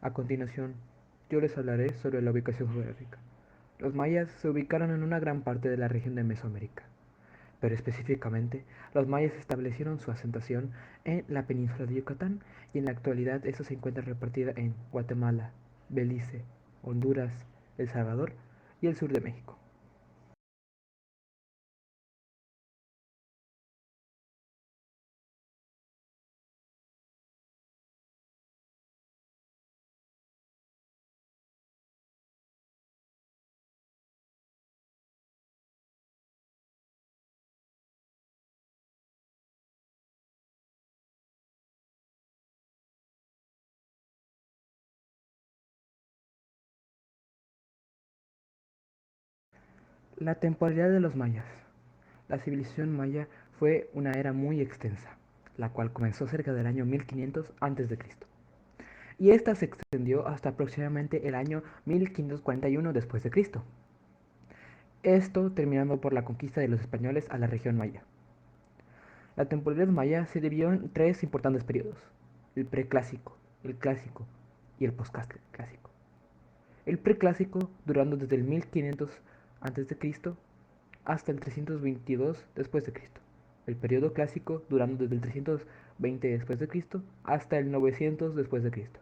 A continuación, yo les hablaré sobre la ubicación geográfica. Los mayas se ubicaron en una gran parte de la región de Mesoamérica, pero específicamente, los mayas establecieron su asentación en la península de Yucatán y en la actualidad esto se encuentra repartida en Guatemala, Belice, Honduras, El Salvador y el sur de México. La temporalidad de los mayas. La civilización maya fue una era muy extensa, la cual comenzó cerca del año 1500 a.C. y esta se extendió hasta aproximadamente el año 1541 después de Cristo. Esto terminando por la conquista de los españoles a la región maya. La temporalidad maya se dividió en tres importantes periodos: el preclásico, el clásico y el posclásico. El preclásico durando desde el 1500 a.C. hasta el 322 después de Cristo. El periodo clásico durando desde el 320 después de Cristo hasta el 900 después de Cristo.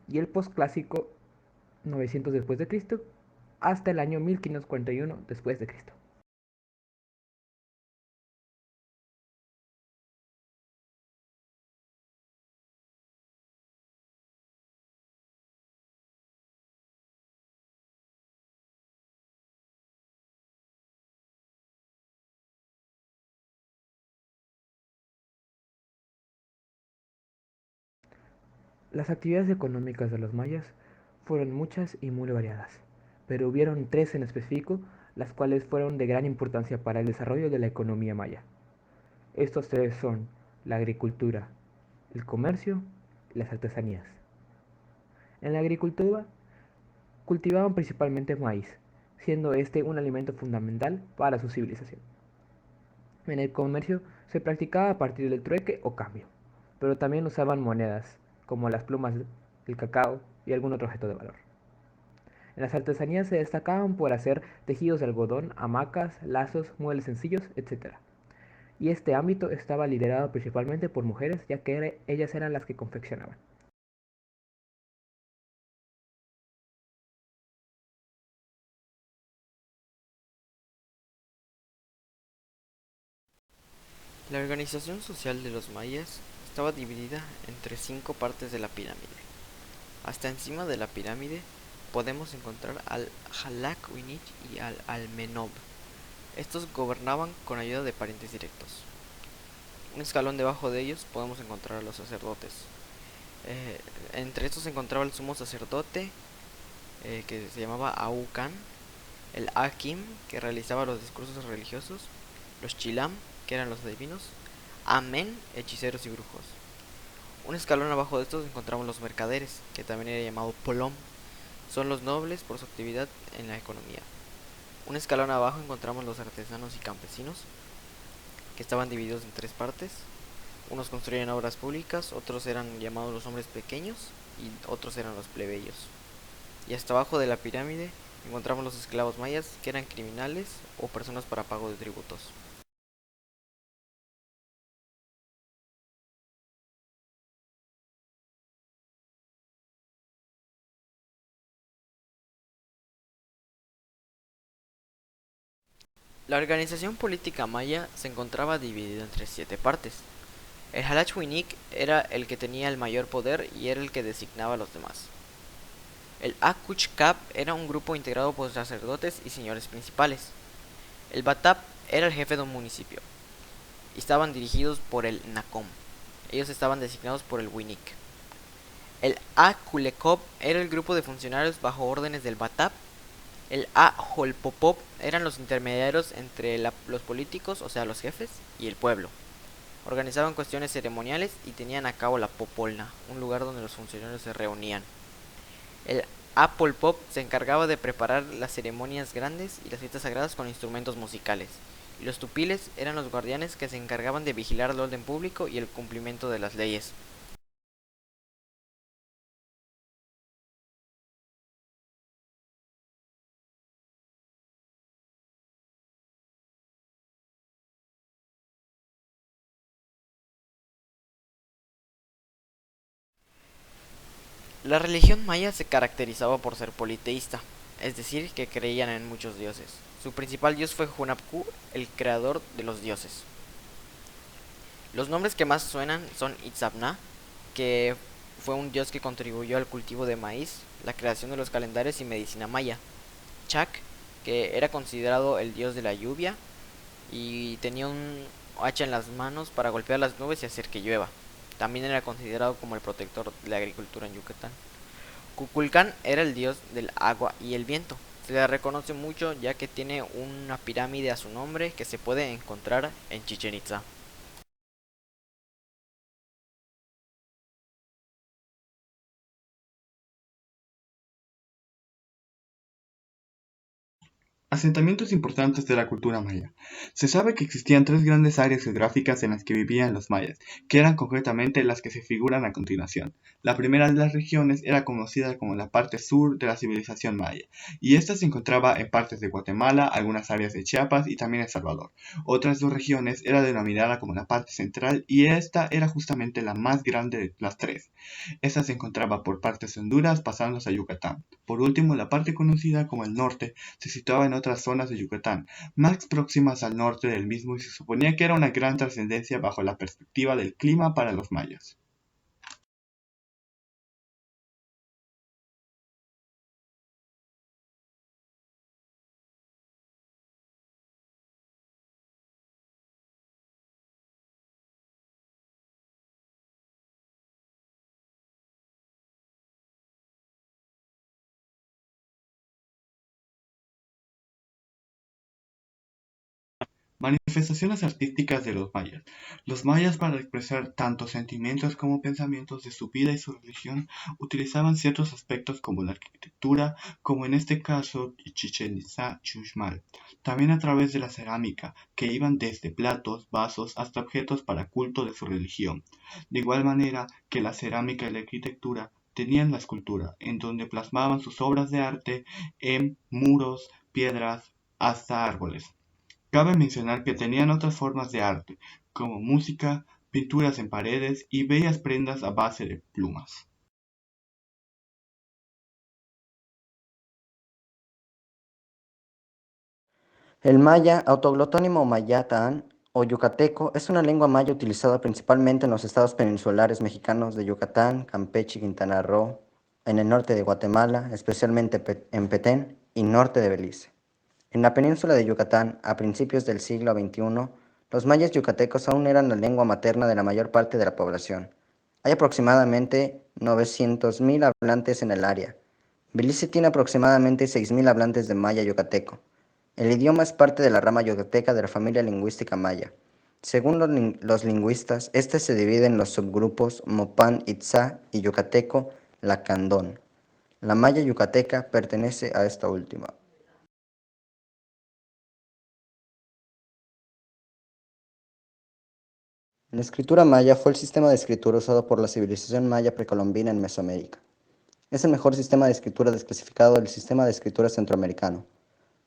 Y el posclásico 900 después de Cristo hasta el año 1541 después de Cristo. Las actividades económicas de los mayas fueron muchas y muy variadas, pero hubieron tres en específico, las cuales fueron de gran importancia para el desarrollo de la economía maya. Estos tres son la agricultura, el comercio y las artesanías. En la agricultura cultivaban principalmente maíz, siendo este un alimento fundamental para su civilización. En el comercio se practicaba a partir del trueque o cambio, pero también usaban monedas, como las plumas, el cacao y algún otro objeto de valor. En las artesanías se destacaban por hacer tejidos de algodón, hamacas, lazos, muebles sencillos, etc. Y este ámbito estaba liderado principalmente por mujeres, ya que ellas eran las que confeccionaban. La organización social de los mayas estaba dividida entre cinco partes de la pirámide. Hasta encima de la pirámide podemos encontrar al Jalak-Winich y al Almenob. Estos gobernaban con ayuda de parientes directos. Un escalón debajo de ellos podemos encontrar a los sacerdotes. Entre estos se encontraba el sumo sacerdote, que se llamaba Aucan, el Akim, que realizaba los discursos religiosos, los Chilam, que eran los adivinos, Amen, hechiceros y brujos. Un escalón abajo de estos encontramos los mercaderes, que también era llamado Polom. Son los nobles por su actividad en la economía. Un escalón abajo encontramos los artesanos y campesinos, que estaban divididos en tres partes. Unos construían obras públicas, otros eran llamados los hombres pequeños y otros eran los plebeyos. Y hasta abajo de la pirámide encontramos los esclavos mayas, que eran criminales o personas para pago de tributos. La organización política maya se encontraba dividida entre siete partes. El Halachwinik era el que tenía el mayor poder y era el que designaba a los demás. El Akuchkap era un grupo integrado por sacerdotes y señores principales. El Batap era el jefe de un municipio y estaban dirigidos por el Nakom. Ellos estaban designados por el Winik. El Akulekop era el grupo de funcionarios bajo órdenes del Batap. El Aholpopop eran los intermediarios entre los políticos, o sea, los jefes, y el pueblo. Organizaban cuestiones ceremoniales y tenían a cabo la Popolna, un lugar donde los funcionarios se reunían. El Apolpop se encargaba de preparar las ceremonias grandes y las fiestas sagradas con instrumentos musicales. Y los tupiles eran los guardianes que se encargaban de vigilar el orden público y el cumplimiento de las leyes. La religión maya se caracterizaba por ser politeísta, es decir, que creían en muchos dioses. Su principal dios fue Hunapku, el creador de los dioses. Los nombres que más suenan son Itzamna, que fue un dios que contribuyó al cultivo de maíz, la creación de los calendarios y medicina maya. Chak, que era considerado el dios de la lluvia y tenía un hacha en las manos para golpear las nubes y hacer que llueva. También era considerado como el protector de la agricultura en Yucatán. Kukulcán era el dios del agua y el viento. Se le reconoce mucho ya que tiene una pirámide a su nombre que se puede encontrar en Chichen Itza. Asentamientos importantes de la cultura maya. Se sabe que existían tres grandes áreas geográficas en las que vivían los mayas, que eran concretamente las que se figuran a continuación. La primera de las regiones era conocida como la parte sur de la civilización maya, y esta se encontraba en partes de Guatemala, algunas áreas de Chiapas y también El Salvador. Otras dos regiones era denominada como la parte central, y esta era justamente la más grande de las tres. Esta se encontraba por partes de Honduras pasándose a Yucatán. Por último, la parte conocida como el norte se situaba en otras zonas de Yucatán, más próximas al norte del mismo, y se suponía que era una gran trascendencia bajo la perspectiva del clima para los mayas. Manifestaciones artísticas de los mayas. Los mayas, para expresar tanto sentimientos como pensamientos de su vida y su religión, utilizaban ciertos aspectos como la arquitectura, como en este caso Chichen Itza Chuxmal, también a través de la cerámica, que iban desde platos, vasos hasta objetos para culto de su religión. De igual manera que la cerámica y la arquitectura tenían la escultura, en donde plasmaban sus obras de arte en muros, piedras, hasta árboles. Cabe mencionar que tenían otras formas de arte, como música, pinturas en paredes y bellas prendas a base de plumas. El maya, autoglotónimo mayatán o yucateco, es una lengua maya utilizada principalmente en los estados peninsulares mexicanos de Yucatán, Campeche y Quintana Roo, en el norte de Guatemala, especialmente en Petén y norte de Belice. En la península de Yucatán, a principios del siglo XXI, los mayas yucatecos aún eran la lengua materna de la mayor parte de la población. Hay aproximadamente 900.000 hablantes en el área. Belice tiene aproximadamente 6.000 hablantes de maya yucateco. El idioma es parte de la rama yucateca de la familia lingüística maya. Según los lingüistas, este se divide en los subgrupos Mopán Itzá y yucateco Lacandón. La maya yucateca pertenece a esta última. La escritura maya fue el sistema de escritura usado por la civilización maya precolombina en Mesoamérica. Es el mejor sistema de escritura desclasificado del sistema de escritura centroamericano.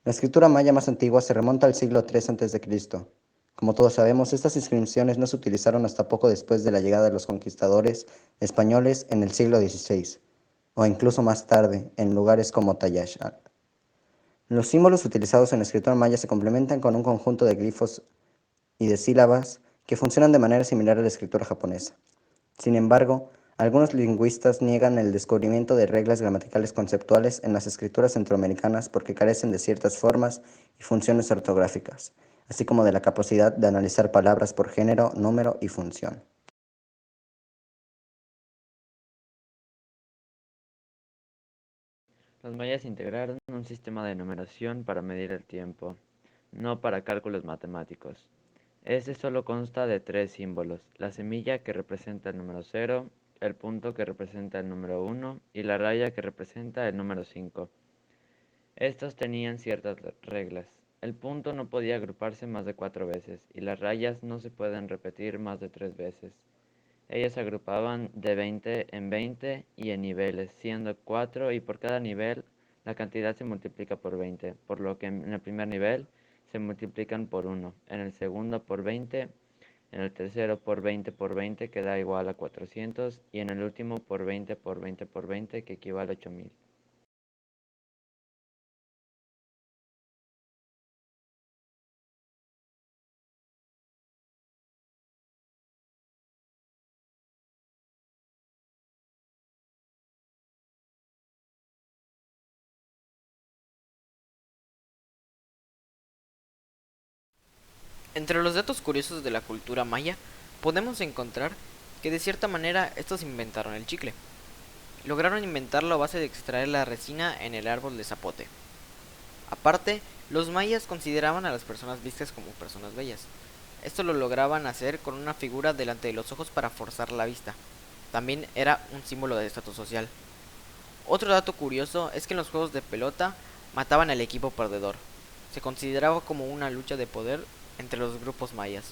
La escritura maya más antigua se remonta al siglo III a.C. Como todos sabemos, estas inscripciones no se utilizaron hasta poco después de la llegada de los conquistadores españoles en el siglo XVI, o incluso más tarde, en lugares como Tayasha. Los símbolos utilizados en la escritura maya se complementan con un conjunto de glifos y de sílabas que funcionan de manera similar a la escritura japonesa. Sin embargo, algunos lingüistas niegan el descubrimiento de reglas gramaticales conceptuales en las escrituras centroamericanas porque carecen de ciertas formas y funciones ortográficas, así como de la capacidad de analizar palabras por género, número y función. Los mayas integraron un sistema de numeración para medir el tiempo, no para cálculos matemáticos. Este solo consta de tres símbolos: la semilla que representa el número 0, el punto que representa el número 1 y la raya que representa el número 5. Estos tenían ciertas reglas. El punto no podía agruparse más de 4 veces y las rayas no se pueden repetir más de 3 veces. Ellas se agrupaban de 20 en 20 y en niveles, siendo 4, y por cada nivel la cantidad se multiplica por 20, por lo que en el primer nivel se multiplican por 1, en el segundo por 20, en el tercero por 20 por 20 que da igual a 400 y en el último por 20 por 20 por 20 que equivale a 8000. Entre los datos curiosos de la cultura maya, podemos encontrar que de cierta manera estos inventaron el chicle. Lograron inventarlo a base de extraer la resina en el árbol de zapote. Aparte, los mayas consideraban a las personas vistas como personas bellas. Esto lo lograban hacer con una figura delante de los ojos para forzar la vista. También era un símbolo de estatus social. Otro dato curioso es que en los juegos de pelota mataban al equipo perdedor. Se consideraba como una lucha de poder entre los grupos mayas.